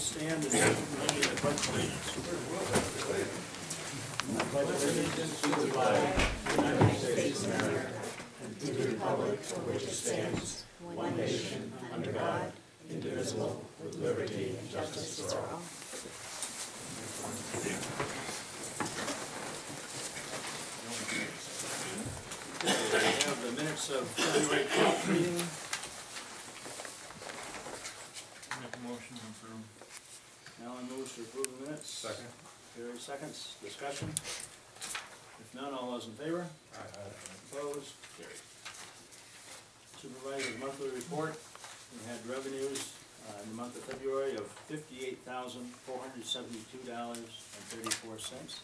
stand and lead the pledge, please. I pledge allegiance to the flag of the United States of America and to the republic for which it stands, one nation, under God, indivisible, with liberty and justice for all. We have the minutes of February 12th meeting. Make a motion to approve. Alan moves to approve the minutes. Second. Gary seconds. Discussion? If none, all those in favor? Aye. Opposed? Carried. Supervisor's monthly report. We had revenues in the month of February of $58,472.34.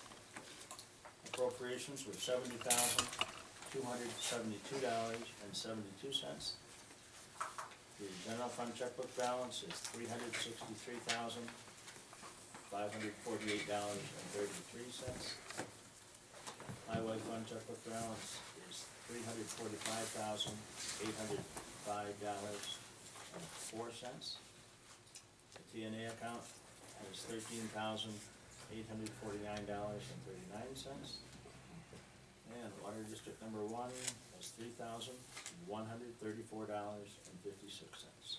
Appropriations were $70,272.72. The general fund checkbook balance is $363,548.33. Highway fund checkbook balance is $345,805.04. The TNA account is $13,849.39. And water district number 1 is $3,134.56.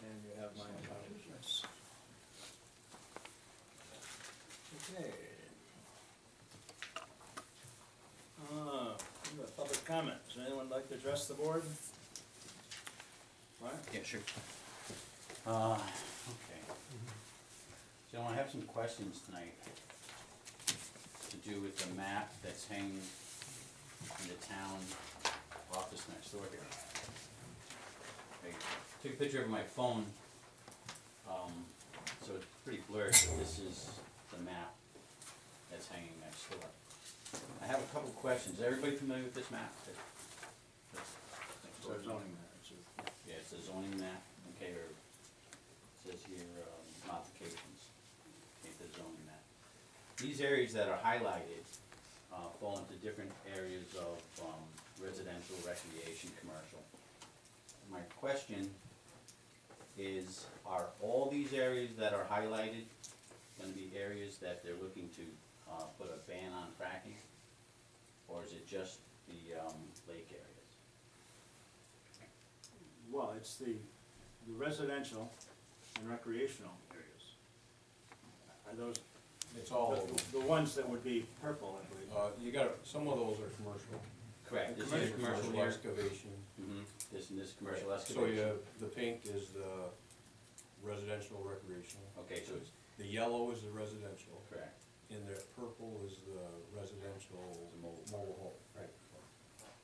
And you have my accomplishments. Okay. Public comment. Does anyone like to address the board? Right? Yeah, sure. Okay. So I have some questions tonight to do with the map that's hanging in the town office next door here. I took a picture of my phone, so it's pretty blurred, but this is the map that's hanging next door. I have a couple questions. Is everybody familiar with this map? It's a zoning map. Yeah, it's a zoning map, okay, or it says here modifications, okay, the zoning map. These areas that are highlighted fall into different areas of residential, recreation, commercial. My question is, are all these areas that are highlighted going to be areas that they're looking to put a ban on fracking, or is it just the lake areas? Well, it's the residential and recreational areas. Are those It's all, the ones that would be purple, I believe? you got, some of those are commercial. Correct. This is commercial here. excavation. This and this commercial So excavation. you have, the pink is the residential recreational. Okay, so it's The yellow is the residential, correct. and the purple is the residential The mobile. home. Right.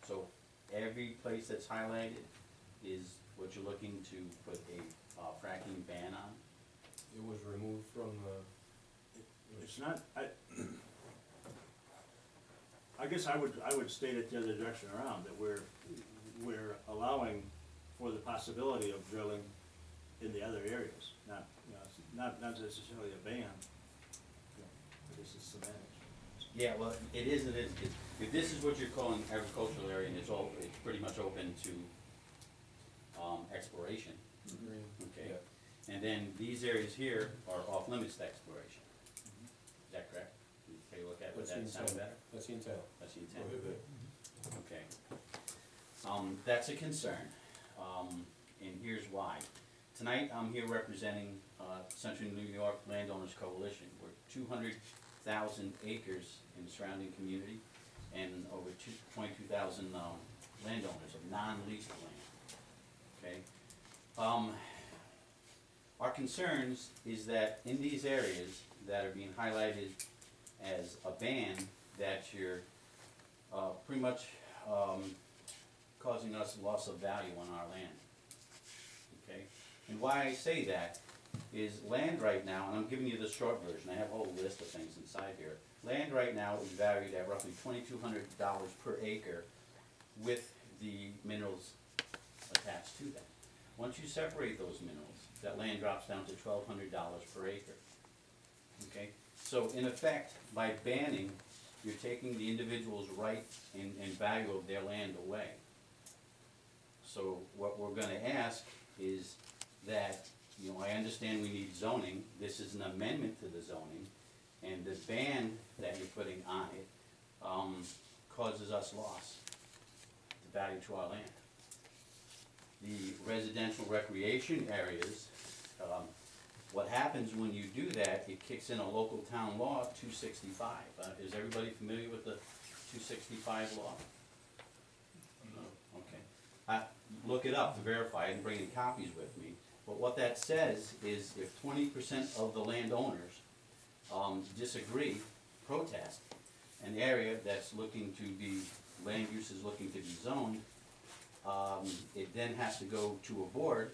So every place that's highlighted is what you're looking to put a fracking ban on? It was removed from the. It's not, I guess I would state it the other direction around, that we're allowing for the possibility of drilling in the other areas, not, you know, it's not necessarily a ban. I guess it's semantics. Yeah, well, it is, if this is what you're calling agricultural area, and it's pretty much open to exploration, Green. okay? Yeah. And then these areas here are off limits to exploration. Is that correct? Can you take a look at what that sounds better? That's the intent. That's the intent. Prohibit. Okay. That's a concern, and here's why. Tonight, I'm here representing Central New York Landowners Coalition. We're 200,000 acres in the surrounding community and over 22,000 landowners of non-leased land. Okay. Our concerns is that in these areas that are being highlighted as a ban, that you're pretty much causing us loss of value on our land. Okay? And why I say that is land right now, and I'm giving you the short version, I have a whole list of things inside here. Land right now is valued at roughly $2,200 per acre with the minerals attached to them. Once you separate those minerals, that land drops down to $1,200 per acre. Okay? So in effect, by banning, you're taking the individual's right and value of their land away. So what we're going to ask is that, you know, I understand we need zoning, this is an amendment to the zoning, and the ban that you're putting on it, causes us loss, the value to our land. The residential recreation areas, what happens when you do that, it kicks in a local town law, 265. Is everybody familiar with the 265 law? No. Okay. Look it up to verify. I didn't bring any copies with me. But what that says is if 20% of the landowners disagree, protest, an area that's looking to be, land use is looking to be zoned, it then has to go to a board,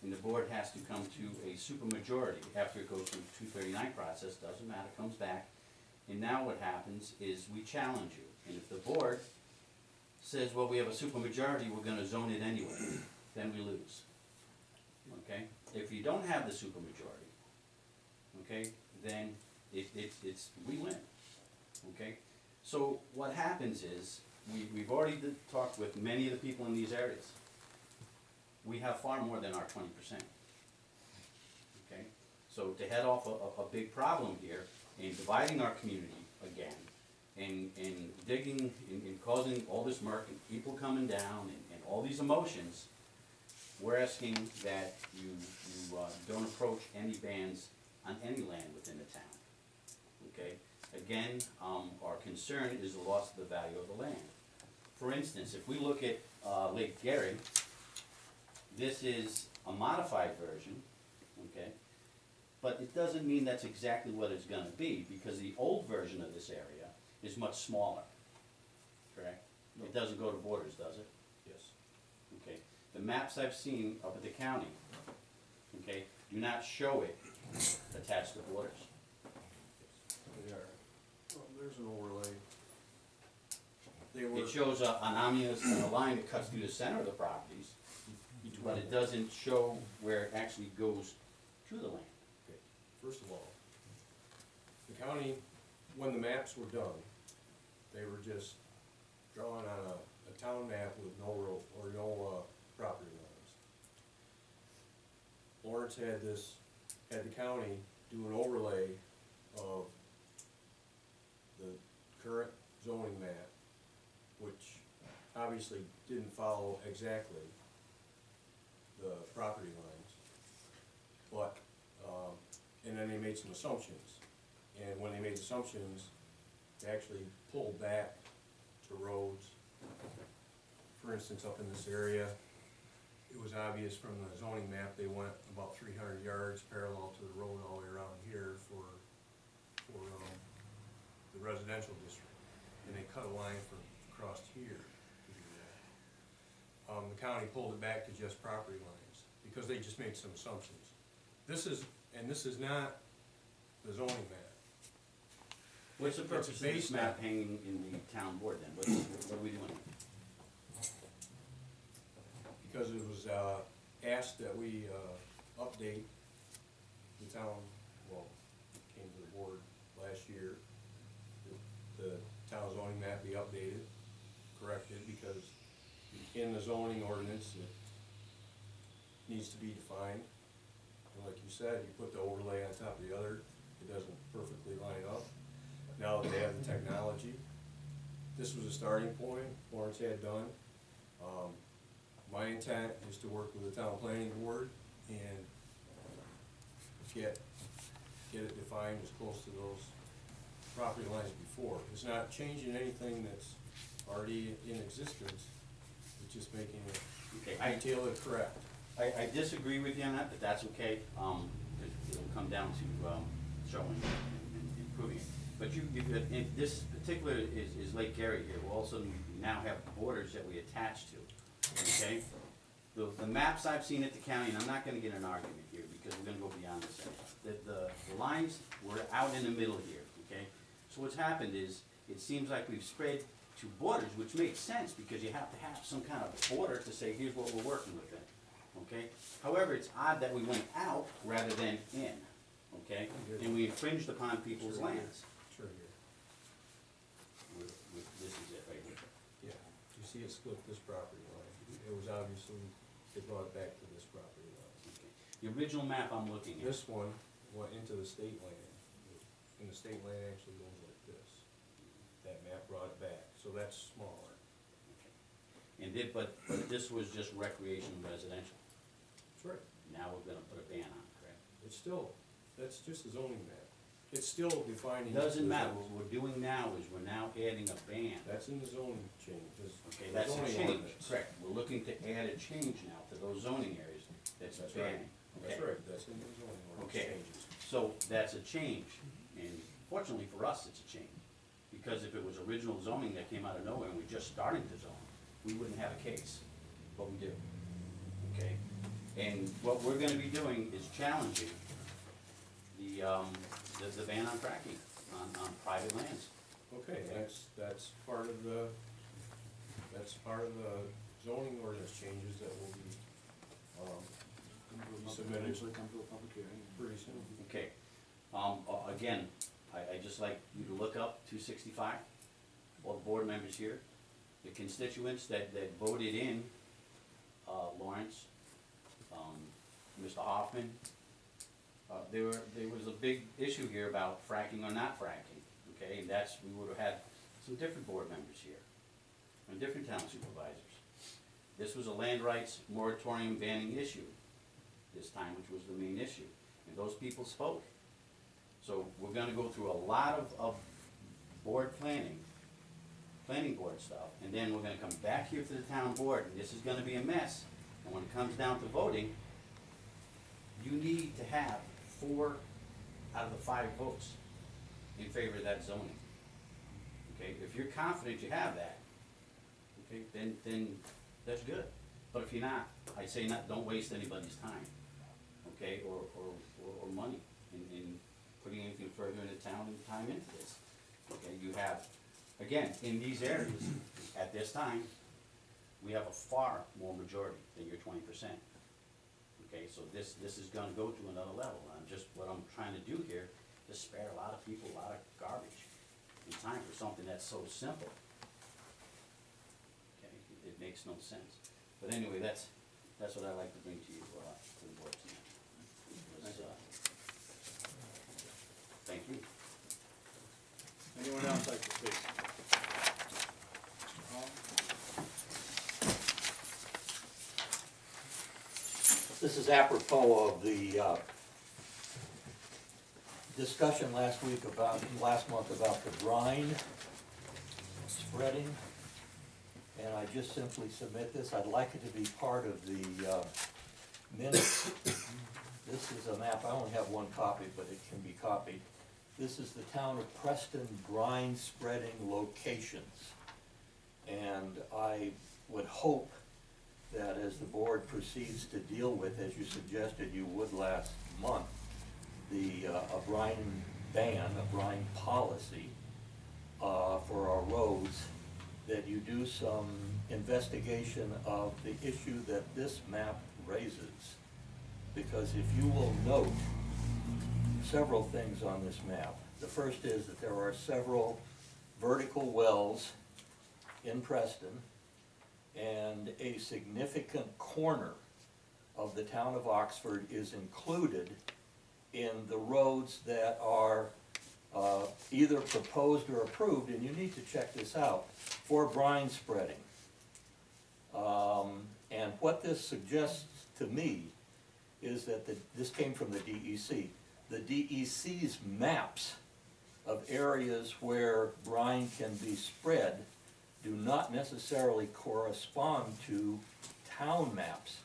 and the board has to come to a supermajority after it goes through the 239 process, doesn't matter, comes back. And now what happens is we challenge you. And if the board says, well, we have a supermajority, we're gonna zone it anyway, then we lose. Okay? If you don't have the supermajority, okay, then we win. Okay? So what happens is, we've already talked with many of the people in these areas. We have far more than our 20%. Okay? So to head off a big problem here, in dividing our community again, in digging, in causing all this murk and people coming down and all these emotions, we're asking that you don't approach any bans on any land within the town. Okay? Again, our concern is the loss of the value of the land. For instance, if we look at Lake Gary, this is a modified version, okay? But it doesn't mean that's exactly what it's gonna be, because the old version of this area is much smaller, correct? No. It doesn't go to borders, does it? Yes. Okay. The maps I've seen up at the county, okay, do not show it attached to borders. They are. Well, there's an overlay. They were. It shows an ominous a line that cuts through the center of the properties, but it doesn't show where it actually goes to the land. Okay. First of all, the county, when the maps were done, they were just drawn on a town map with no road or no property lines. Lawrence had the county do an overlay of the current zoning map, which obviously didn't follow exactly the property lines, but, and then they made some assumptions. And when they made assumptions, they actually pulled back to roads. For instance, up in this area, it was obvious from the zoning map, they went about 300 yards parallel to the road all the way around here for the residential district. And they cut a line across here to do that. The county pulled it back to just property lines because they just made some assumptions. This is not the zoning map. What's the purpose of this map hanging in the town board then? What are we doing? Because it was asked that we update the town, well, it came to the board last year, the town zoning map be updated, corrected, because in the zoning ordinance it needs to be defined. And like you said, you put the overlay on top of the other, it doesn't perfectly line up. Now that they have the technology, this was a starting point Lawrence had done. My intent is to work with the town planning board and get it defined as close to those property lines before. It's not changing anything that's already in existence, it's just making it, detail it correct. I disagree with you on that, but that's okay. It'll come down to showing and improving it. But in this particular is Lake Gary here. We'll also now have borders that we attach to. Okay? The maps I've seen at the county, and I'm not gonna get an argument here because we're gonna go beyond this. The lines were out in the middle here, okay? So what's happened is, it seems like we've spread to borders, which makes sense because you have to have some kind of border to say, here's what we're working with then, okay? However, it's odd that we went out rather than in, okay? And we infringed upon people's lands. Sure, here. This is it right here. Yeah, you see it split this property line. It was obviously, they brought it back to this property line. Okay. The original map I'm looking at. This one went into the state land, and the state land actually goes like this. That map brought it back, so that's smaller. And but this was just recreation and residential. That's right. Now we're gonna put a ban on it, correct? It's still, that's just a zoning map. It's still defining. Doesn't the matter, zones. what we're doing now is we're now adding a ban. That's in the zoning change. Okay, that's a change, correct. We're looking to add a change now to those zoning areas. That's That's banning. right. That's Okay. right, that's in the zoning ordinance Okay. changes. So that's a change, and fortunately for us, it's a change. Because if it was original zoning that came out of nowhere and we're just starting to zone, we wouldn't have a case, but we do. Okay? And what we're gonna be doing is challenging the ban on fracking on private lands. Okay, that's part of the zoning ordinance changes that will be, submitted Eventually come to a public hearing. pretty soon. Okay, again, I just like you to look up 265, all the board members here, the constituents that voted in, Lawrence, Mr. Hoffman. There was a big issue here about fracking or not fracking, okay, and we would have had some different board members here, and different town supervisors. This was a land rights moratorium banning issue this time, which was the main issue, and those people spoke. So we're gonna go through a lot of board planning board stuff, and then we're gonna come back here to the town board, and this is gonna be a mess. And when it comes down to voting, you need to have 4 out of the 5 votes in favor of that zoning. Okay, if you're confident you have that, okay, then that's good. But if you're not, I say don't waste anybody's time, okay, or money in putting anything further into town and time into this. Okay, you have, again, in these areas, at this time, we have a far more majority than your 20%. Okay, so this is gonna go to another level. What I'm trying to do here is spare a lot of people a lot of garbage in time for something that's so simple. Okay, it makes no sense. But anyway, that's what I like to bring to you, to the board tonight. Thank you. Anyone else like to speak? This is apropos of the discussion last month about the brine spreading. And I just simply submit this. I'd like it to be part of the minutes. This is a map. I only have one copy, but it can be copied. This is the town of Preston brine spreading locations. And I would hope that as the board proceeds to deal with, as you suggested you would last month, a brine ban, a brine policy for our roads, that you do some investigation of the issue that this map raises. Because if you will note several things on this map. The first is that there are several vertical wells in Preston, and a significant corner of the town of Oxford is included in the roads that are either proposed or approved, and you need to check this out, for brine spreading. And what this suggests to me is that this came from the DEC. The DEC's maps of areas where brine can be spread do not necessarily correspond to town maps.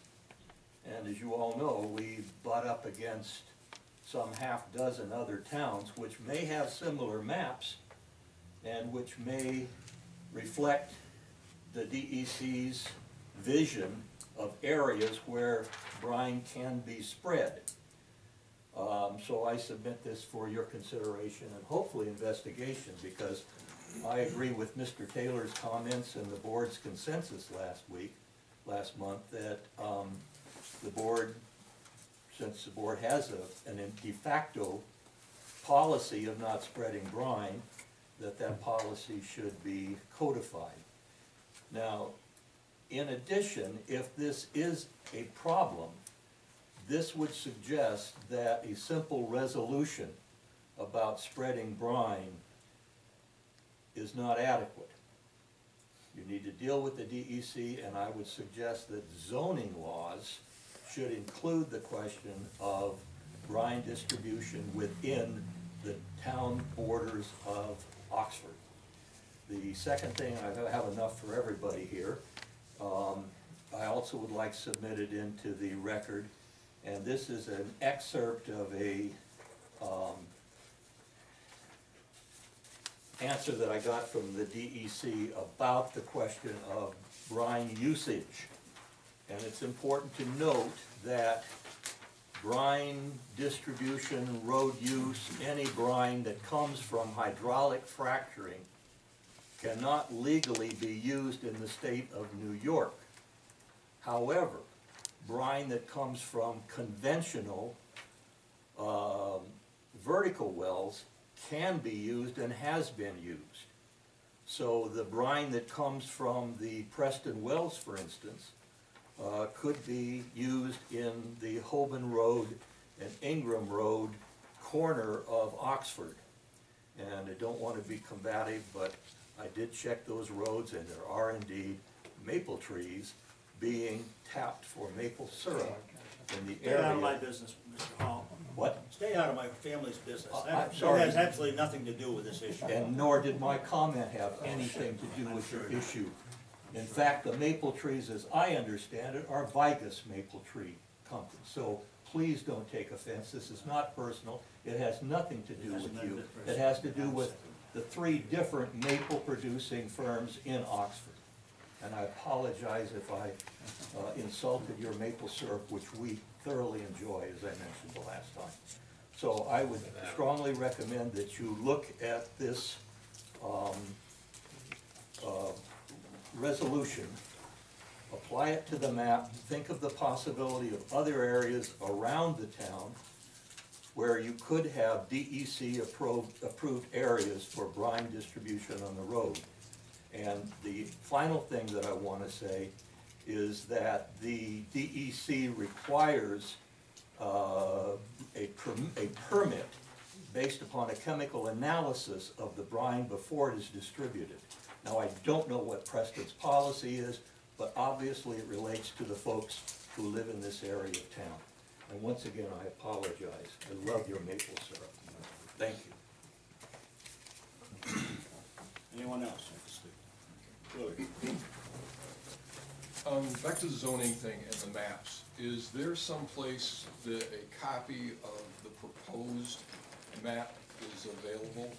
And as you all know, we butt up against some half-dozen other towns which may have similar maps and which may reflect the DEC's vision of areas where brine can be spread. So I submit this for your consideration and hopefully investigation, because I agree with Mr. Taylor's comments and the board's consensus last month, that the board, since the board has a de facto policy of not spreading brine, that policy should be codified. Now, in addition, if this is a problem, this would suggest that a simple resolution about spreading brine is not adequate. You need to deal with the DEC, and I would suggest that zoning laws should include the question of brine distribution within the town borders of Oxford. The second thing, I have enough for everybody here, I also would like submitted into the record, and this is an excerpt of a answer that I got from the DEC about the question of brine usage. And it's important to note that brine distribution, road use, any brine that comes from hydraulic fracturing cannot legally be used in the state of New York. However, brine that comes from conventional vertical wells can be used and has been used. So the brine that comes from the Preston wells, for instance, could be used in the Holborn Road and Ingram Road corner of Oxford. And I don't want to be combative, but I did check those roads, and there are indeed maple trees being tapped for maple syrup in the area. Stay out of my business, Mr. Hall. What? Stay out of my family's business. I'm That sorry. has absolutely nothing to do with this issue. And nor did my comment have anything to do with your issue. In fact, the maple trees, as I understand it, are Vigus maple tree company. So please don't take offense. This is not personal. It has nothing to do with you. It has to do with the 3 different maple producing firms in Oxford. And I apologize if I insulted your maple syrup, which we thoroughly enjoy, as I mentioned the last time. So I would strongly recommend that you look at this resolution, apply it to the map, think of the possibility of other areas around the town where you could have DEC approved areas for brine distribution on the road. And the final thing that I want to say is that the DEC requires a permit based upon a chemical analysis of the brine before it is distributed. Now, I don't know what Preston's policy is, but obviously it relates to the folks who live in this area of town. And once again, I apologize. I love your maple syrup. Thank you. Anyone else like to speak? Willie? Back to the zoning thing and the maps. Is there some place that a copy of the proposed map is available?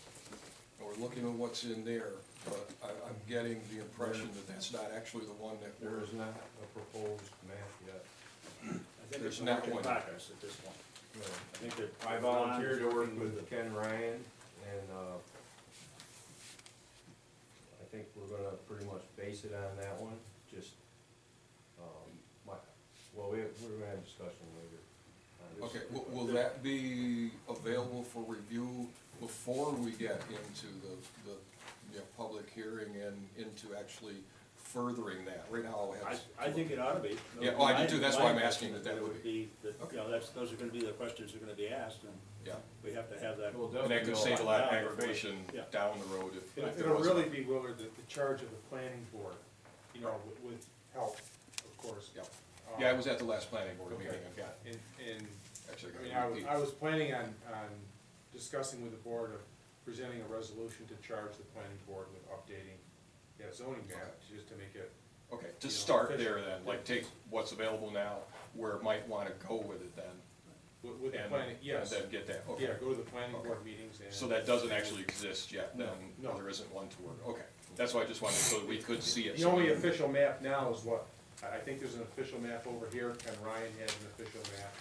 We're looking at what's in there, but I'm getting the impression that that's not actually the one that There we're. is not a proposed map yet. I think There's it's not work in one. progress at this point. I think that I volunteered to work with Ken Ryan, and I think we're gonna pretty much base it on that one, just, we're gonna have discussion later. on this. Okay, will that be available for review before we get into the public hearing and into actually furthering that? Right now, I'll have. I think it ought to be. Yeah, oh, I do too. That's why I'm My asking impression that it would be. you know, those are gonna be the questions that are gonna be asked, and Yeah, we have to have that. We'll and that definitely could go save a lot of Yeah. aggravation Yeah. down the road if there It'll was. really be, Willard, the charge of the planning board, you know, with help, of course. Yeah, yeah, I was at the last planning board meeting, Okay. I got, And, actually, I mean, I was planning on discussing with the board of presenting a resolution to charge the planning board with updating that zoning map, just to make it, okay, you to know, start official. there then, like take what's available now, where it might wanna go with it then. with the and- planning, yes. And then get that, Yeah, okay. go to the planning Okay. board meetings and. So that doesn't actually exist yet, then, No. there isn't one to work, okay. That's why I just wanted, so that we could see it. The only official map now is what, I think there's an official map over here, and Ryan has an official map.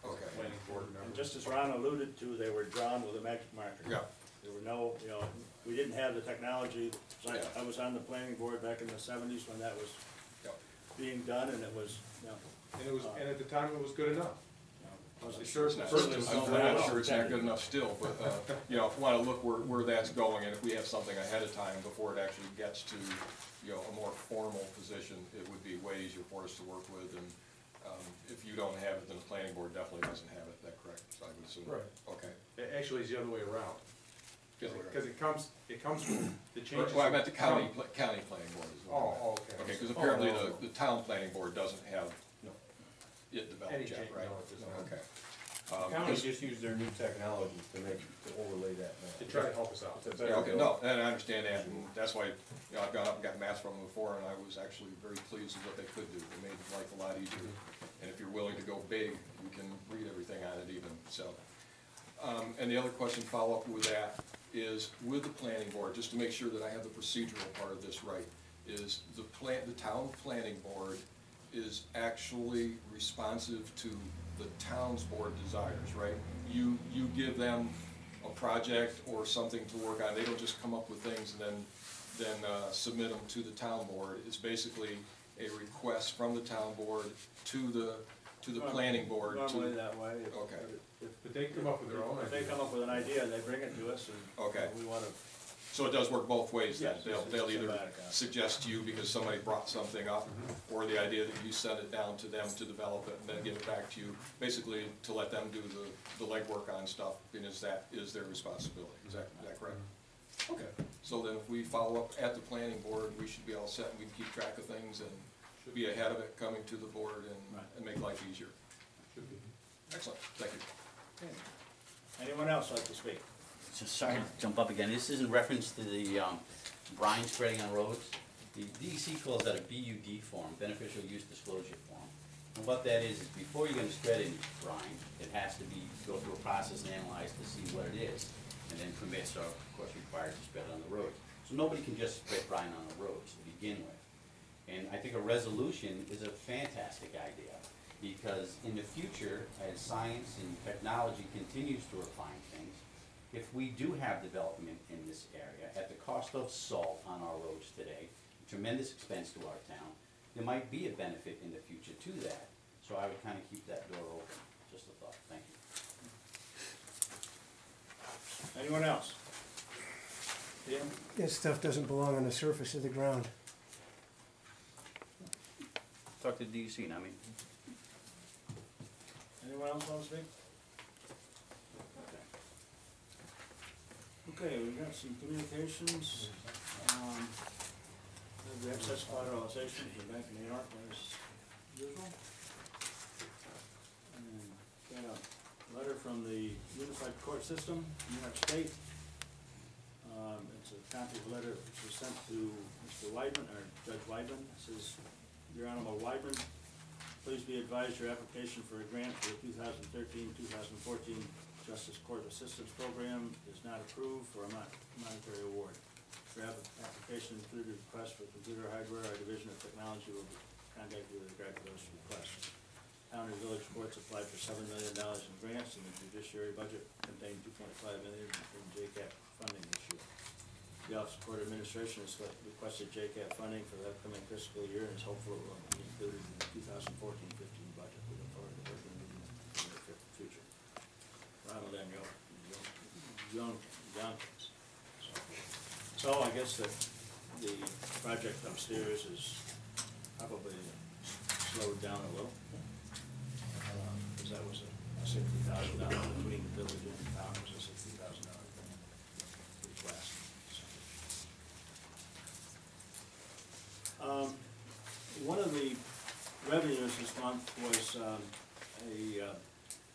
Okay. Planning board And member. just as Ron alluded to, they were drawn with a magic marker. Yeah. There were no, you know, we didn't have the technology, Yeah. I was on the planning board back in the 70s when that was Yeah. being done, and it was, you know, And at the time, it was good enough. wasn't Sure, it's not, certainly I'm was not not sure it's not intended. good enough still, but, you know, if we wanna look where that's going, and if we have something ahead of time before it actually gets to, you know, a more formal position, it would be way easier for us to work with, and If you don't have it, then the planning board definitely doesn't have it, is that correct? So I would assume. Right. Okay. Actually, it's the other way around. Because it comes from, the changes. Well, I meant the county planning board as well. Oh, okay. Okay, because apparently Oh, no. the town planning board doesn't have it developed Any yet, change, right? no, it does not. Okay. Counties just use their new technology to overlay that To map. try to help us out. It's a better Yeah, okay, build. no, and I understand that, and that's why, I've gone up and got maps from them before, and I was actually very pleased with what they could do. They made life a lot easier, and if you're willing to go big, you can read everything on it even, so. And the other question, follow-up with that, is with the planning board, just to make sure that I have the procedural part of this right, is the town planning board is actually responsive to the town's board desires, right? You give them a project or something to work on, they don't just come up with things and then submit them to the town board. It's basically a request from the town board to the planning board to. Normally that way. Okay. But they come up with their own If they idea. come up with an idea, they bring it to us, and Okay. we want to. So it does work both ways then? Yes, They'll it's either symbiotic. suggest to you because somebody brought something up, or the idea that you send it down to them to develop it and then give it back to you, basically to let them do the legwork on stuff, and that is their responsibility. Is that correct? Okay, so then if we follow up at the planning board, we should be all set, and we can keep track of things and be ahead of it coming to the board and make life easier. Should be. Excellent, thank you. Anyone else like to speak? So sorry to jump up again, this is in reference to the brine spreading on roads. The DEC calls that a BUD form, beneficial use disclosure form. And what that is before you're gonna spread any brine, it has to go through a process and analyze to see what it is. And then permits are, of course, required to spread it on the roads. So nobody can just spread brine on the roads to begin with. And I think a resolution is a fantastic idea, because in the future, as science and technology continues to refine things, if we do have development in this area at the cost of salt on our roads today, tremendous expense to our town, there might be a benefit in the future to that. So I would kind of keep that door open. Just a thought. Thank you. Anyone else? Yeah? This stuff doesn't belong on the surface of the ground. Talk to DEC, not me. Anyone else want to speak? Okay, we've got some communications. The excess collateralization from Bank of New York as usual. And got a letter from the Unified Court System, New York State. It's a copy of the letter which was sent to Mr. Weidman, or Judge Weidman. It says, Your Honorable Weidman, please be advised your application for a grant for the 2013-2014 Justice Court Assistance Program is not approved for a monetary award. Your application included a request for computer hardware. Our Division of Technology will contact you with regard to those requests. Town and village courts applied for $7 million in grants, and the judiciary budget contained $2.5 million in JCAP funding this year. The Office of Court Administration has requested JCAP funding for the upcoming fiscal year and is hopeful it will be included in the 2014-15 budget. We look forward to working with you in the future. Ronald M. Youngkins. So I guess that the project upstairs is probably slowed down a little. Because that was a $60,000 between the village and the town, it was a $60,000 request. One of the revenues this month was a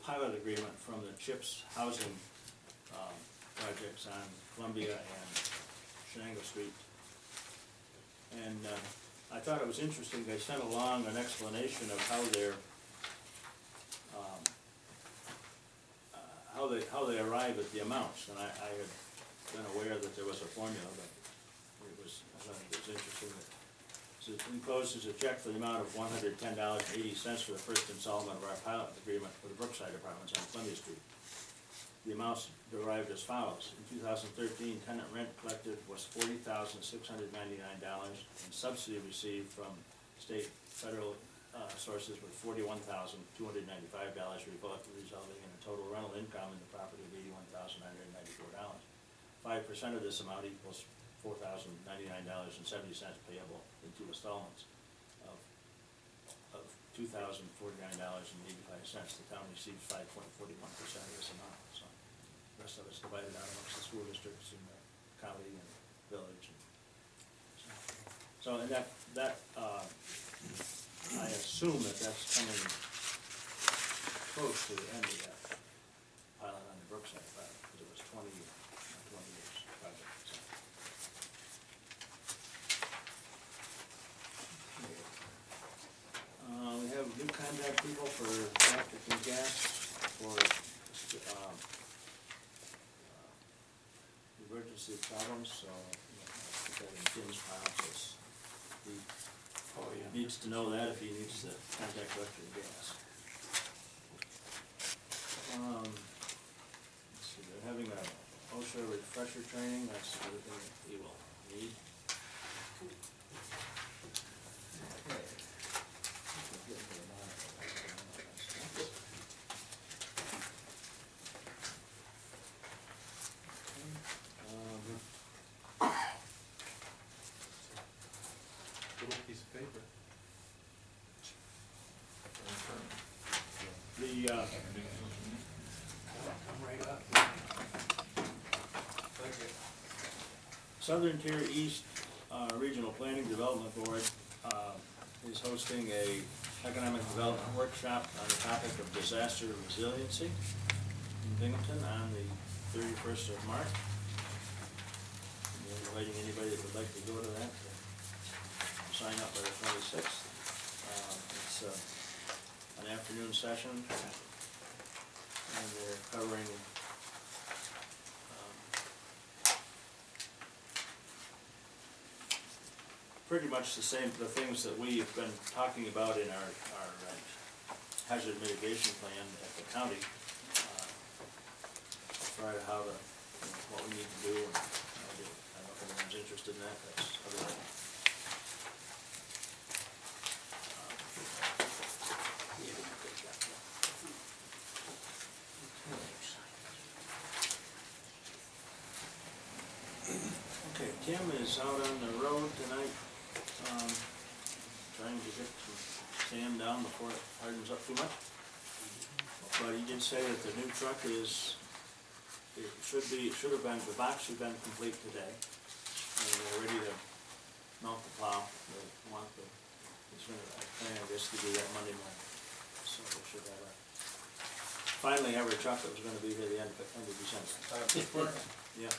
pilot agreement from the CHIPS housing projects on Columbia and Shenango Street. And I thought it was interesting, they sent along an explanation of how they arrive at the amounts. And I had been aware that there was a formula, but I thought it was interesting that it encloses a check for the amount of $110.80 for the first installment of our pilot agreement for the Brookside Apartments on Columbia Street. The amounts derived as follows. In 2013, tenant rent collected was $40,699, and subsidy received from state, federal sources was $41,295, resulting in a total rental income in the property of $81,994. 5% of this amount equals $4,099.70 payable in 2 installments of $2,049.85. The town receives 5.41% of this amount, so the rest of it's divided out amongst the school districts and the county and village. And so, and that, I assume that that's coming close to the end of that pilot on the Brookside project, because it was 20 years project, so. We have new contact people for electric and gas for, emergency problems, so, put that in Jim's file, because he needs to know that if he needs to contact electric and gas. Let's see, they're having a OSHA refresher training, that's everything that he will need. Okay. Little piece of paper. Southern Tier East Regional Planning Development Board is hosting a economic development workshop on the topic of disaster resiliency in Binghamton on the 31st of March. We're inviting anybody that would like to go to that to sign up by the 26th. It's an afternoon session, and they're covering pretty much the things that we've been talking about in our hazard mitigation plan at the county, as far as how to, what we need to do, and I don't know if anyone's interested in that, that's other than. Okay, Tim is out on the road tonight, trying to get some sand down before it hardens up too much. But he did say that the new truck is, should have been, the box should have been complete today. And they're ready to mount the plow. They want the, he's gonna, I plan, I guess, to do that Monday morning. So we should have finally have a truck that was gonna be here the end of December. Yeah.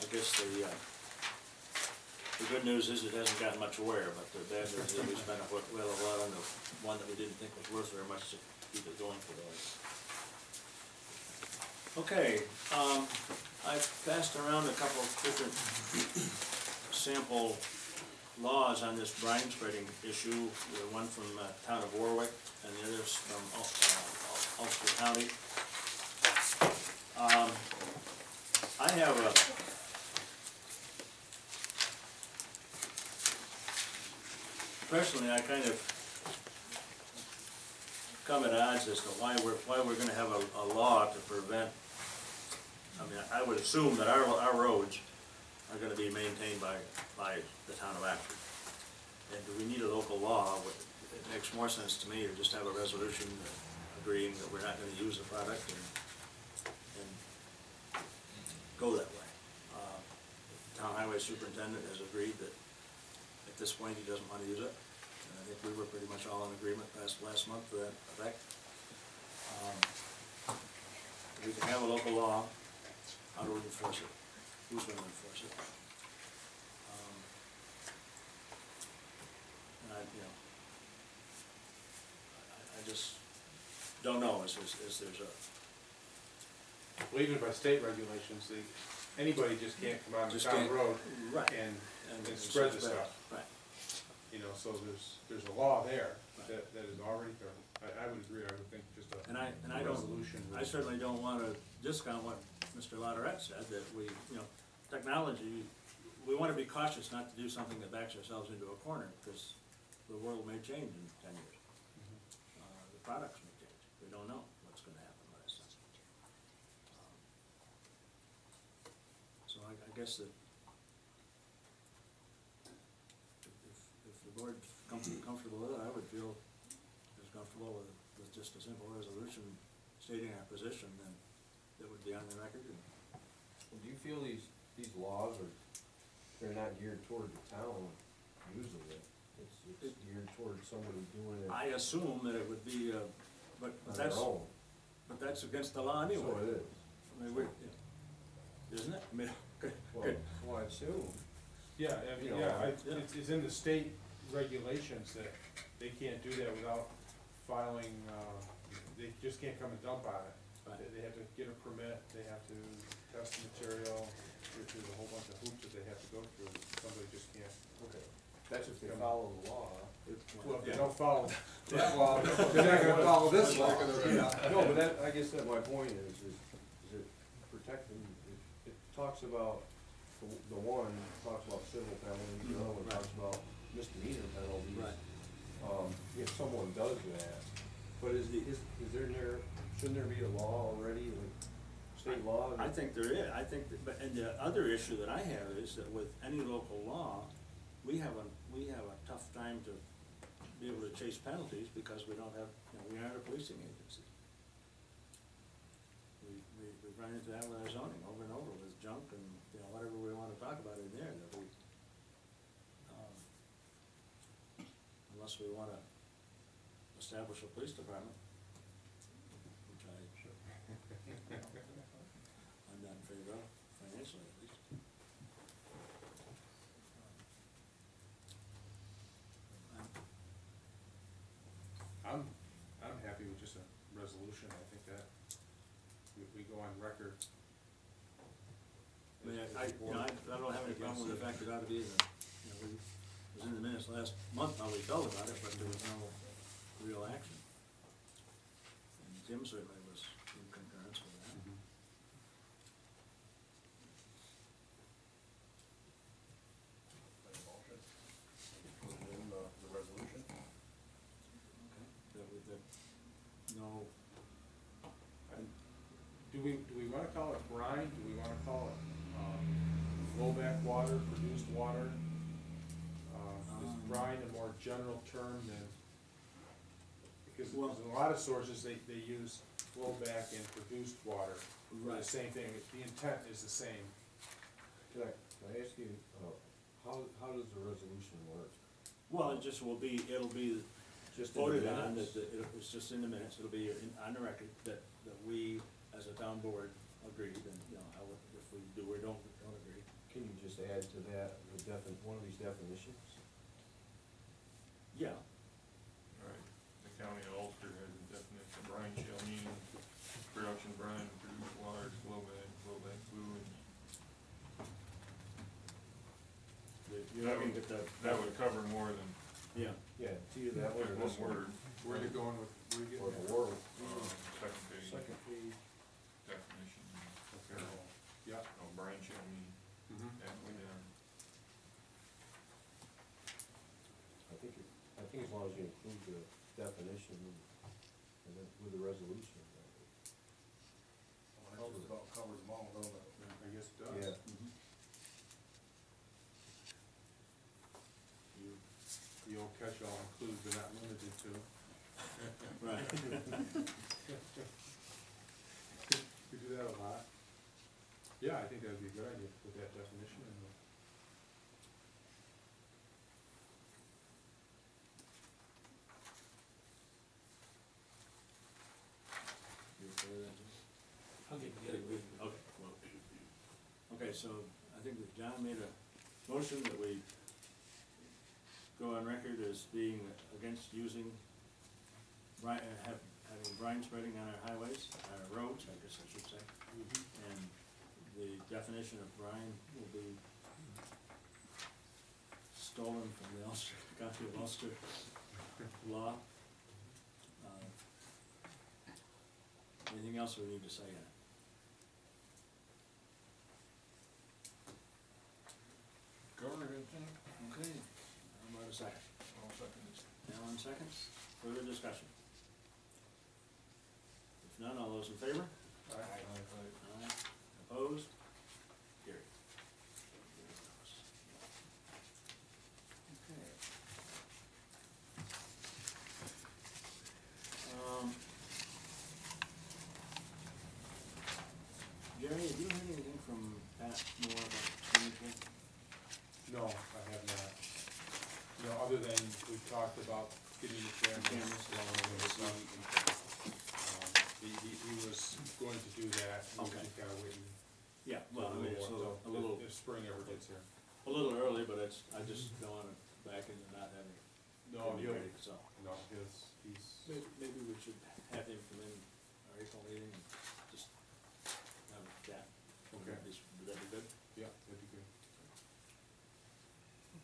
I guess the good news is it hasn't gotten much wear, but the bad news is we spent a lot on the one that we didn't think was worth very much to keep it going for those. Okay, I've passed around a couple of different sample laws on this brine spreading issue. The one from town of Warwick and the others from Ulster County. I have personally, I kind of come at odds as to why we're gonna have a law to prevent, I mean, I would assume that our roads are gonna be maintained by the town of Acton. And do we need a local law? It makes more sense to me to just have a resolution agreeing that we're not gonna use the product and go that way. The town highway superintendent has agreed that at this point he doesn't want to use it. And I think we were pretty much all in agreement last month to that effect. We can have a local law. How do we enforce it? Who's going to enforce it? And I just don't know. Is there's a Well, even by state regulations, anybody just can't come out on the town road right. and spread the stuff. Right. You know, so there's a law there that is already there. I would agree, I would think just a resolution. I certainly don't want to discount what Mr. Lauderette said, that technology, we want to be cautious not to do something that backs ourselves into a corner, because the world may change in 10 years. The products may change. We don't know what's going to happen with this stuff. So I guess that if the board comfortable with it, I would feel as comfortable with just a simple resolution stating our position, then that would be on the record. And Do you feel these laws are, they're not geared toward the town using it? It's geared toward somebody doing it I assume that it would be, but on their that's, own. but that's against the law anyway. So it is. I mean, isn't it? I mean, Well, I assume. Yeah, I mean, You know, yeah, it's in the state regulations that they can't do that without filing, they just can't come and dump on it. Right. They have to get a permit, they have to test the material, there's a whole bunch of hoops that they have to go through, somebody just can't. Okay. That's if they follow the law. Well, if they Yeah. don't follow Yeah, well, they're not gonna follow this law. No, but that, I guess that my point is it protecting, it talks about, the one talks about civil penalties, the other one talks about misdemeanor penalties. Right. If someone does that, but is there, shouldn't there be a law already, like state law? I think there is, I think, but, and the other issue that I have is that with any local law, we have a tough time to be able to chase penalties because we don't have, we aren't a policing agency. We run into that with our zoning over and over with junk and, whatever we wanna talk about in there, that we, unless we wanna establish a police department, which I'm not in favor of, financially at least. I'm happy with just a resolution, I think that we go on record. I mean, I don't have any problem with the fact that it ought to be, we, it was in the minutes last month how we felt about it, but there was no real action. And Tim certainly was in concurrence with that. Put it in the resolution. Okay, no, Do we wanna call it brine, do we wanna call it, flowback water, produced water? Is brine a more general term than, because Well- there's a lot of sources, they use flowback and produced water. For the Right. same thing, the intent is the same. Can I ask you, how does the resolution work? well, it just will be, it'll be Just in the voted on, minutes? it's just in the minutes, it'll be on the record that we, as a town board, agreed, and, how, if we do or don't agree. Can you just add to that, one of these definitions? Yeah, Right, the county of Ulster has a definition, brine shall mean production brine, produced water, flowback fluid. you're looking at the. That would cover more than Yeah, Yeah, it's either that one or just this one one. word, Where are you going with, where are you Or getting the at? word. second page, Second page. definition. Okay. Yeah. No, brine shall mean, halfway down. I think as long as you include the definition and then with the resolution. Covers them all, don't it? I guess it does. Yeah. The old catch-all includes but not limited to. right. We do that a lot. Yeah, I think that'd be a good idea, to put that definition in there. You okay with that, Jim? Okay, well, okay, so I think that John made a motion that we go on record as being against using brine, having brine spreading on our highways, our roads, I guess I should say. And the definition of brine will be stolen from the Ulster, County of Ulster law. Anything else we need to say on it? Cover it, I think. Okay, how about a second? I'll second it. Alan seconds, further discussion? If none, all those in favor? Aye. Opposed? Carried. Okay. more about swimming pool? No, I have not. You know, other than we talked about getting the cameras along with the stuff. He was going to do that, we were Okay. just kinda waiting. Yeah, well, I mean, it's a little, If spring ever gets here. a little early, but it's, I just don't wanna back into not having it. No, be he'll, ready, so. no, he's, Maybe we should have him come in our April meeting and just have a chat. Okay. Would that be good? yeah, that'd be good.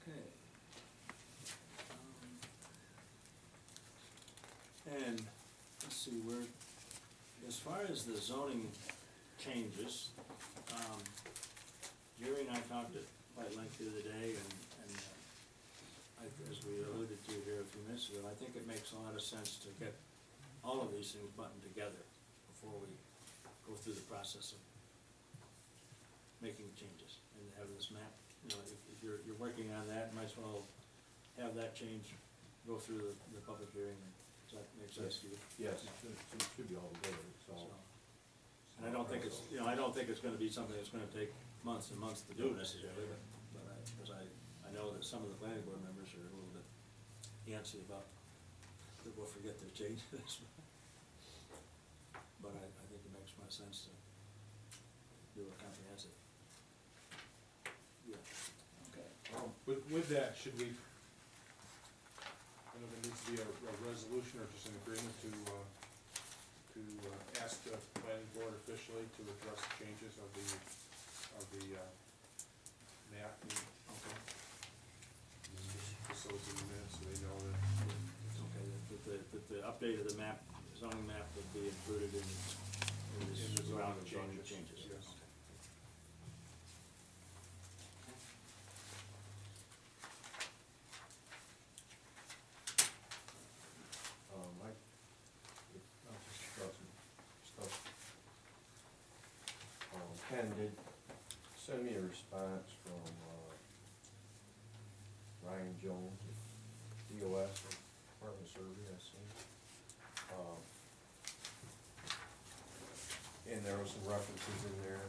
Okay. And, let's see, as far as the zoning changes, Jerry and I talked at quite length the other day, and as we alluded to here a few minutes ago, I think it makes a lot of sense to get all of these things buttoned together before we go through the process of making changes and have this map. You know, if you're working on that, might as well have that change go through the public hearing. Does that make sense to you? Yes, it should be all together, so. And I don't think it's, I don't think it's gonna be something that's gonna take months and months to do necessarily, but because I know that some of the planning board members are a little bit antsy about that we'll forget their changes. But I think it makes more sense to do a comprehensive. Yeah, okay. With that, should we, I don't know if it needs to be a resolution or just an agreement to ask the planning board officially to address the changes of the map. Okay. Just so it's in the minutes, so they know that. Okay, that the update of the map, zoning map would be included in this In the zoning round of zoning changes, changes. yes. I'll just got some stuff. Ken did send me a response from, Ryan Jones, DOS, Department of Survey, I think. And there were some references in there,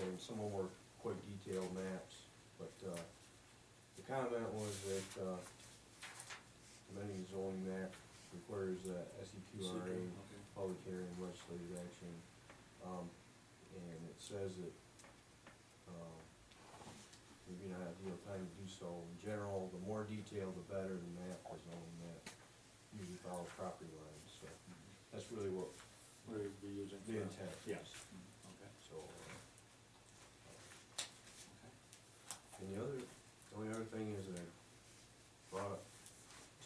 and some of them were quite detailed maps, but, the comment was that, amending zoning map requires SEQRA, Okay. public hearing, legislative action, and it says that, maybe not ideal time to do so. In general, the more detailed, the better the map, the zoning map usually follows property lines, so that's really what What are we using? the intent is. Yes. Okay. So, and the only other thing is that I brought up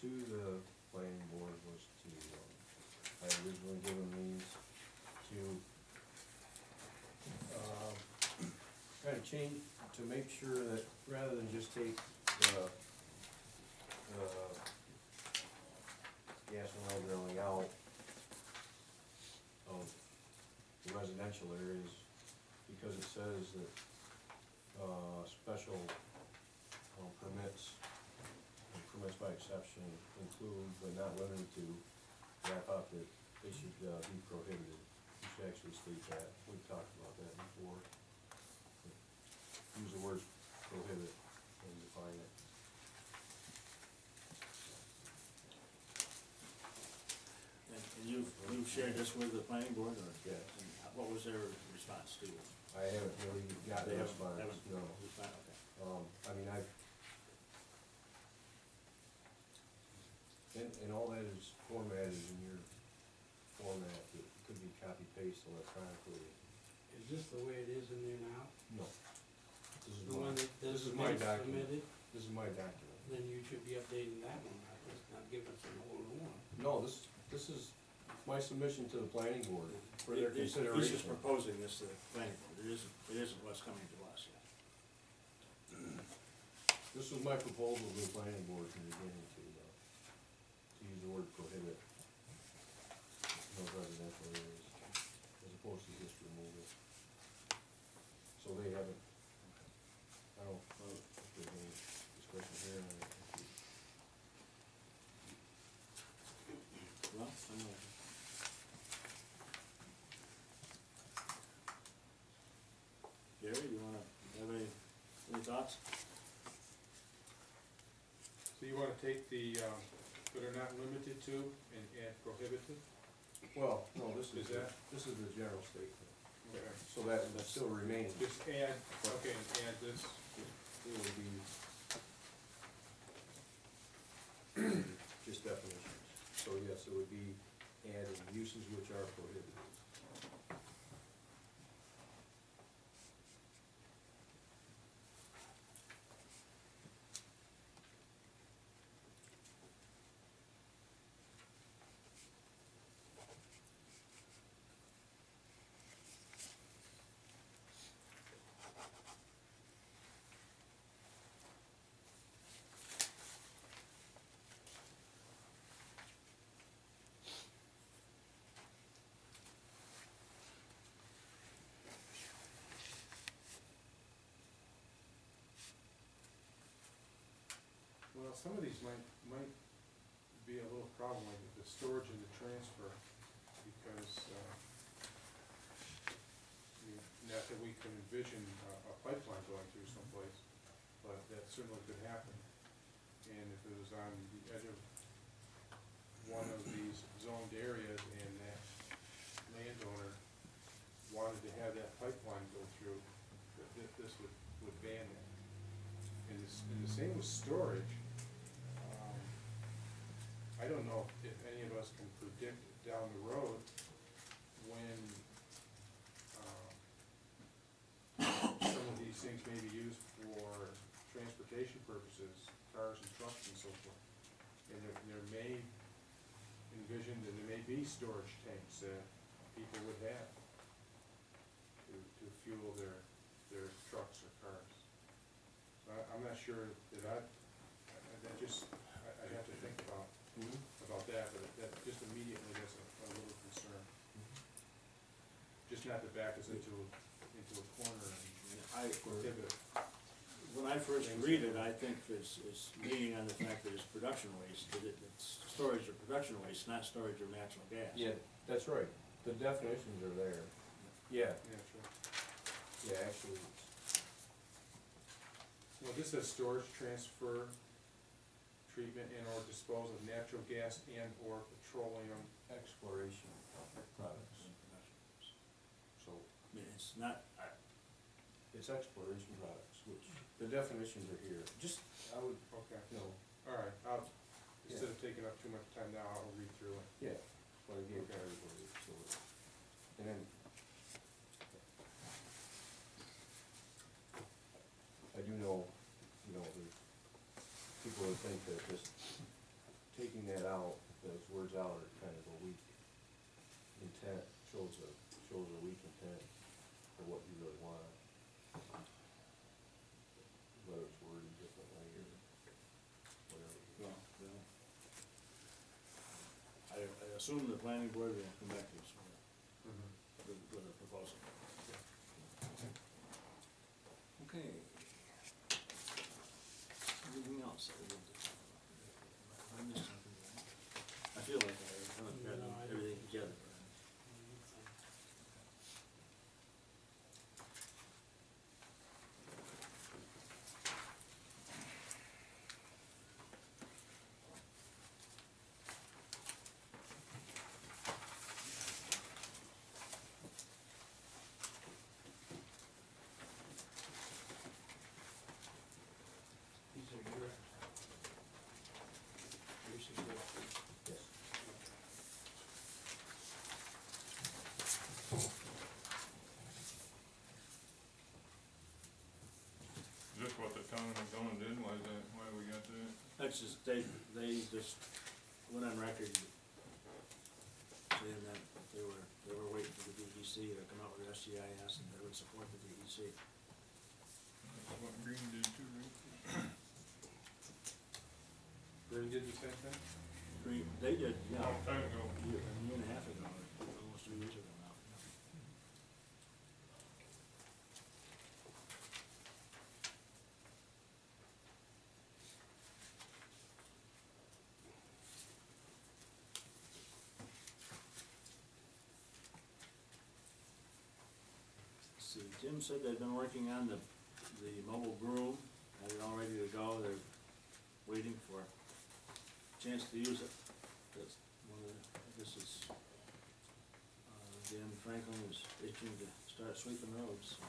to the planning board was to, I originally given these to, kind of change, to make sure that rather than just take the gas and oil drilling out of the residential areas, because it says that, special permits by exception include but not limited to, I thought that they should, be prohibited. You should actually state that, we've talked about that before. Use the word prohibit and define it. And you've shared this with the planning board, or? Yes. And what was their response to you? I haven't really gotten They a haven't- response, haven't no. responded, okay. I mean, and all that is formatted in your format, it could be copy paste electronically. Is this the way it is in there now? No. This is The my, one that this this is my is document, submitted, this is my document. then you should be updating that one, not just not giving us an old one. No, this is my submission to the planning board for their He's consideration. just proposing this to the planning board, it isn't what's coming to us yet. This was my proposal to the planning board from the beginning to use the word prohibit in those residential areas, as opposed to just remove it. So they haven't, I don't know if there's any discussion here, on it. Well, I'm not. Thoughts? So you wanna take the, but are not limited to and add prohibited? Well, no, this Is is, that- this is the general statement, Okay. so that still remains. Just add, okay, and add this, It would be just definitions. So yes, it would be adding uses which are prohibited. well, some of these might be a little problem, like the storage and the transfer, because, not that we can envision a pipeline going through someplace, but that certainly could happen. And if it was on the edge of one of these zoned areas and that landowner wanted to have that pipeline go through, this would ban that. And the same with storage. I don't know if any of us can predict down the road when some of these things may be used for transportation purposes, cars and trucks and so forth. And there may envision that there may be storage tanks that people would have to fuel their trucks or cars. So I'm not sure that I'd have to think about that, but that just immediately that's a little concern. Just not to back us into a corner and prohibit. When I first read it, I think it's leaning on the fact that it's production waste, that it's storage of production waste, not storage of natural gas. Yeah, that's right. The definitions are there. Yeah, Yeah, sure. yeah, actually, Well, this says storage, transfer, treatment and or dispose of natural gas and or petroleum. exploration products. So I mean, it's not, it's exploration products, which the definitions are here. Just, I would, Okay, you know, all right, instead of taking up too much time now, I'll read through it. yeah, but I gave everybody, so, and then I do know, you know, there's people who think that just taking that out, those words out are kind of a weak intent, shows a weak intent for what you really want. Whether it's worded differently or whatever. well, I assume the planning board will come back to us with a proposal. Okay. Anything else that we need to talk about? I missed something there. I feel like I haven't gotten everything together. These are your suggestions. Yes. Is this what the town of McDonough did? Why is that, why we got that? That's just, they just went on record saying that they were waiting for the DEC to come out with their SGIS and they would support the DEC. That's what Green did too, right? Green did the same thing? They did, A yeah, long time ago. a year and a half ago, or almost 2 years ago now. See, Tim said they've been working on the mobile groom Had it all ready to go, they're waiting for a chance to use it. That's one of the, I guess it's, Dan Franklin is itching to start sweeping roads, so.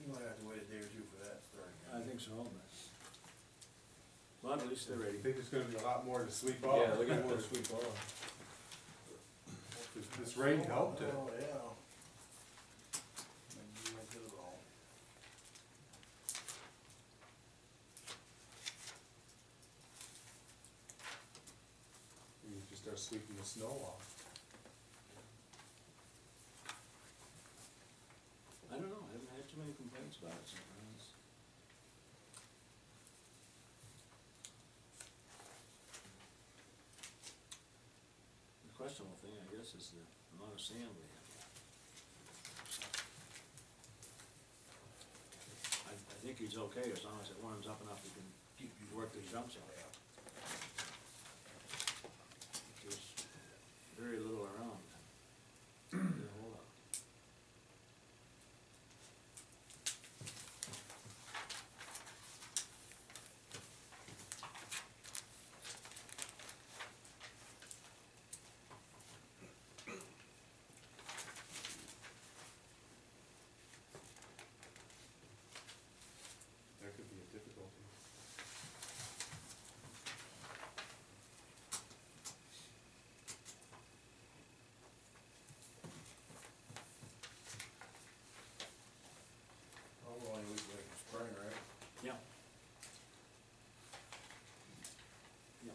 You might have to wait a day or two for that starting. I think so, but at least they're ready. I think there's gonna be a lot more to sweep off. Yeah, they got more to sweep off. This rain helped it. Oh, yeah. Maybe you went to the wrong. We just start sweeping the snow off. I don't know, I haven't had too many complaints about it sometimes. The questionable thing, I guess, is the amount of sand we have. I think he's okay as long as it warms up enough, he can work the jumps out. There's very little around. A whole lot. That could be a difficulty. Oh, well, only week like spring, right? Yeah. Yeah.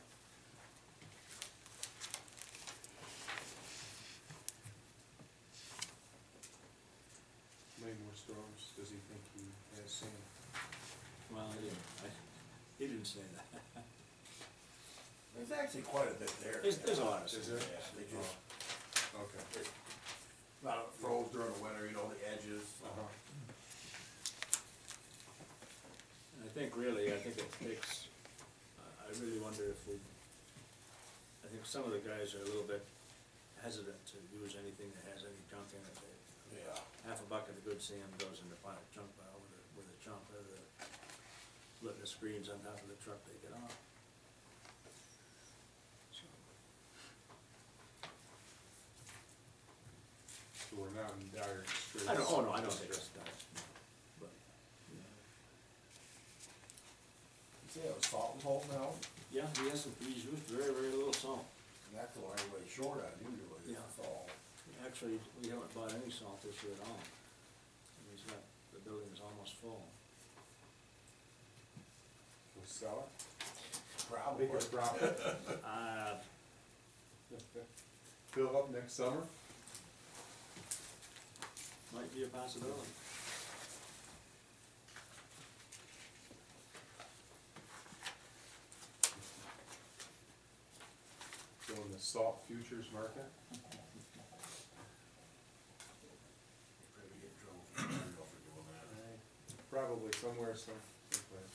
How many more storms does he think he has seen? Well, he didn't say that. There's actually quite a bit there. There's a lot of Is sand. there? Yeah, they just, Okay. a lot of it froze during the winter, you know, the edges. Uh-huh. And I think really, I think it takes, I really wonder if we, I think some of the guys are a little bit hesitant to use anything that has any junk in it. Yeah. Half a bucket of good sand goes in the pile, junk pile with a chunk of the, letting the screens on top of the truck take it off. So, So we're not in dire straits. I don't, oh no, I don't think it's that, but, You say it was salt and salt now? yeah, he's used very, very little salt. And that's the only way short on usually, Yeah. is salt. Actually, we haven't bought any salt this year at all. And he's got, the building is almost full. We'll sell it? Probably. Bigger profit. Fill up next summer? Might be a possibility. Go in the salt futures market? Probably get in trouble for doing that. Probably somewhere, someplace.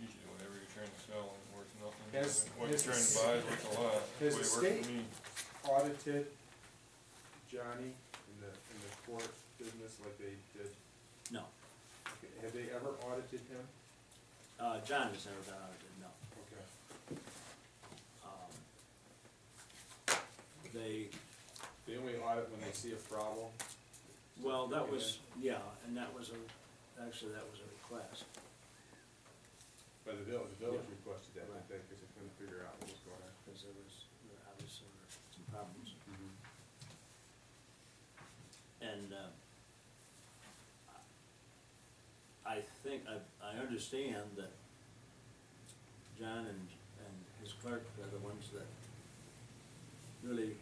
Usually whatever you're trying to sell ain't worth nothing. Has- What you're has trying to the- buy is worth a lot. has That's the the way it works for state- me. Audited Johnny in the court business like they did? No, Okay, have they ever audited him? John has never been audited, no. Okay. They, They only audit when they see a problem? well, that was, yeah, and that was actually that was a request. By the village Yeah. requested that, Right. because they couldn't figure out what was going on. Because there obviously were some problems. And, I think, I understand that John and his clerk are the ones that really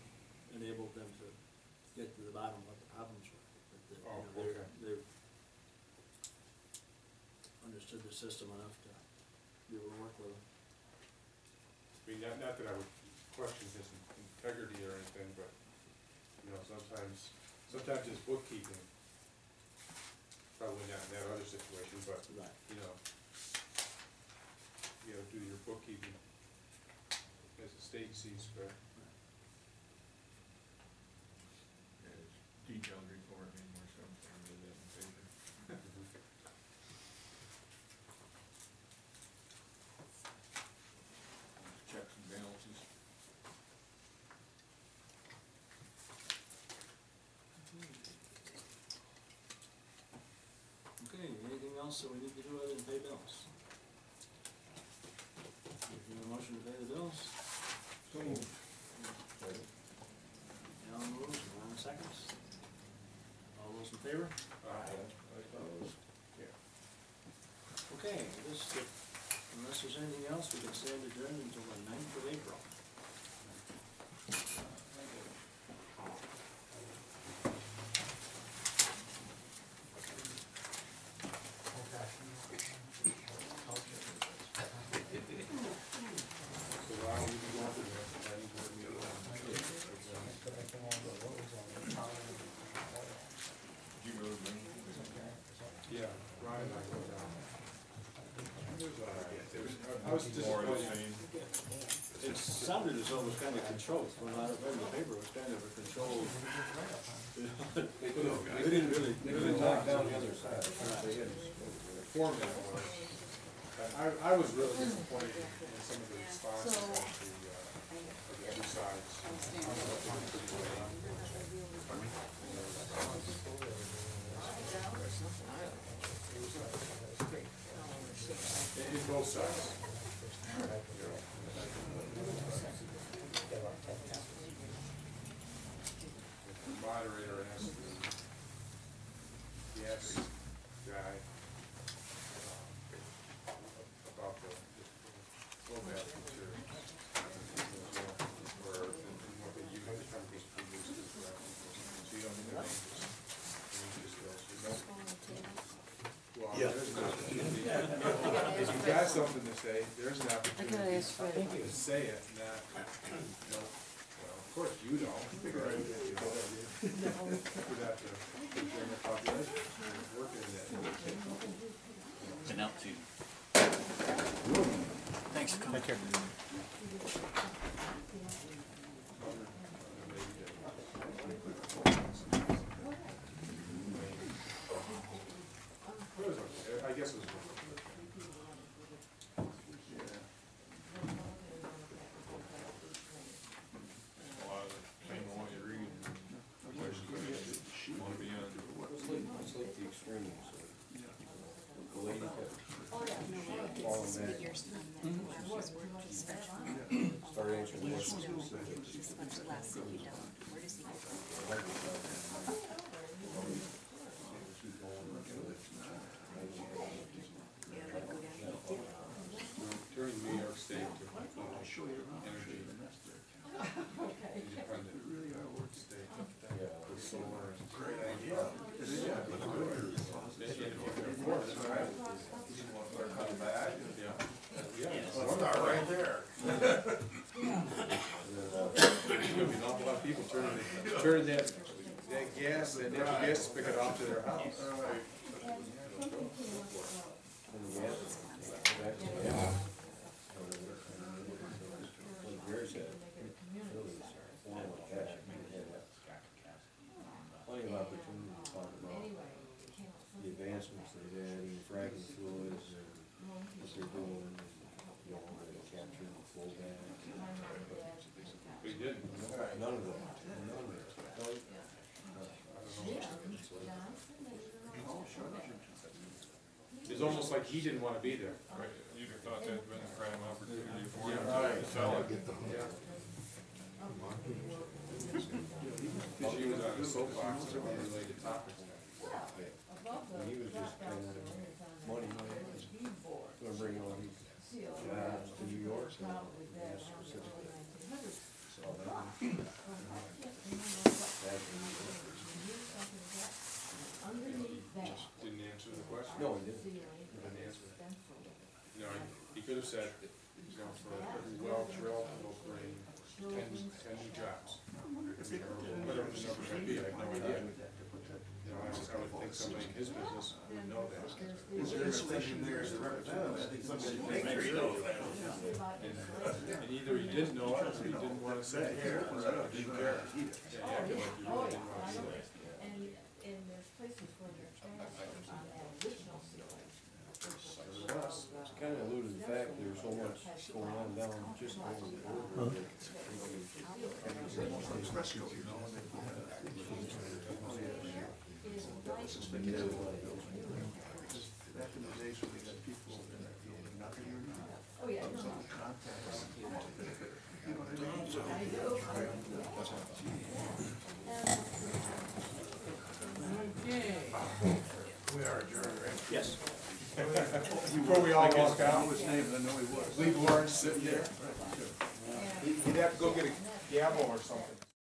enabled them to get to the bottom of what the problems were. That the- Oh, you know, okay. They've understood the system enough to be able to work with them. I mean, not that I would question his integrity or anything, but, you know, sometimes his bookkeeping, probably not in that other situation, but, Right. you know, you know, do your bookkeeping as the state sees fit. Detailed report made more sense than I read that in paper. else that we need to do other than pay bills? Is there a motion to pay the bills? Alan moves, Ron seconds. All those in favor? Opposed? Okay, unless there's anything else, we can stand adjourned until the 9th of April. You go, man. Yeah, Ryan and I go down. I was More of the disappointed. same. It sounded as though it was kind of controlled, when I read the paper, it was kind of a controlled. They didn't really. They didn't knock down the other side. Format was. I was really disappointed in some of the responses of the two sides. In both sides. The moderator asked the ethics guy about the flowback materials. Or what they use, the chemicals produced as reference. So you don't need their names. And he just goes, nope. Well, there's an opportunity. If you've got something to say, there's an opportunity to say it, not, no. Well, of course, you don't. Figure out that you know. You'd have to take care of the population, work in that. Been out to. Thanks for coming. It was okay. I guess it was. A lot of the same on what you read. Places you want to be on. It's like the extremes. The lady kept falling back, started answering more specific. During New York State, to energy independent state with solar and. Great idea. Yeah. Right there. There's gonna be an awful lot of people turning that gas, that natural gas spigot off to their house. Like Gary said, really form like that. Plenty of opportunity to talk about the advancements they've had in fracking fluids and what they're doing, and, you know, the capture and flow back. We didn't. None of that. None of it. It's almost like he didn't wanna be there. Right, you'd have thought that'd been a prime opportunity for him Yeah. to sell it. Yeah. Because he was on a soapbox on unrelated topics. And he was just kind of money, gonna bring all these jobs to New York, and ask specifically. So Didn't answer the question. no, he didn't. Didn't answer it. You know, he could have said, you know, for every well drilled, we'll bring 10 new jobs. Or whatever the number might be, I have no idea. You know, I would think somebody in his business would know that. And either he didn't know it, or he didn't wanna say it, or he didn't care. Yeah, he acted like he really didn't wanna say it. And there's places where they're transferring on that original ceiling. It's kind of alluded to the fact there's so much going on down just over the border. That's what I thought. Yes. Before we all walk out, leave Lawrence sitting there. You'd have to go get a gavel or something.